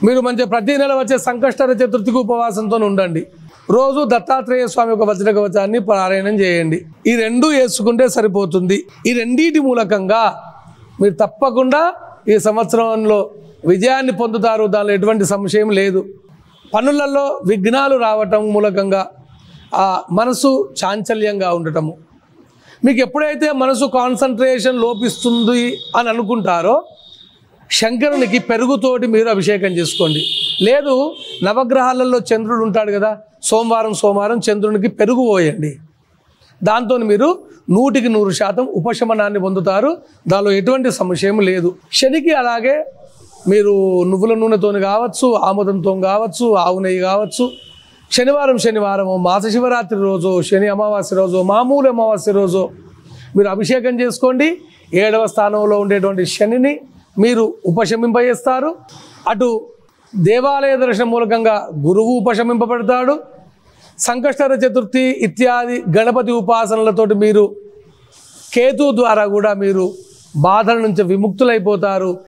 మీరు మంచి ప్రతి నెల వచ్చే సంకష్టహర చతుర్థికి ఉపవాసంతో ఉండండి. రోజు దత్తాత్రేయ స్వామి యొక్క వజ్ర కవచాన్ని పారాయణం చేయండి. ఈ రెండు వేసుకుంటే సరిపోతుంది. ఈ రెండింటి మూలకంగా మీరు తప్పకుండా ఈ సంవత్సరంలో విజయాన్ని పొందుతారు. దానిలో ఎటువంటి సంశయం లేదు. పనులలో విఘ్నాలు రావటం మూలకంగా మనసు చాంచల్యంగా ఉండటము, మీకు ఎప్పుడైతే మనసు కాన్సన్ట్రేషన్ లోపిస్తుంది అని అనుకుంటారో శంకరునికి పెరుగుతోటి మీరు అభిషేకం చేసుకోండి. లేదు నవగ్రహాలలో చంద్రుడు ఉంటాడు కదా, సోమవారం చంద్రునికి పెరుగు పోయండి. దాంతో మీరు 100% ఉపశమనాన్ని పొందుతారు. దానిలో ఎటువంటి సంశయం లేదు. శనికి అలాగే మీరు నువ్వుల నూనెతో కావచ్చు, ఆముదంతో కావచ్చు, ఆవు నెయ్యి కావచ్చు, శనివారం మాస శివరాత్రి రోజు, శని అమావాస్య రోజు, మామూలు అమావాస్య రోజు మీరు అభిషేకం చేసుకోండి. 7వ స్థానంలో ఉండేటువంటి శనిని మీరు ఉపశమింపజేస్తారు. అటు దేవాలయ దర్శనం మూలకంగా గురువు ఉపశమింపబడతాడు. సంకష్టహర చతుర్థి ఇత్యాది గణపతి ఉపాసనలతోటి మీరు కేతు ద్వారా కూడా మీరు బాధల నుంచి విముక్తులైపోతారు.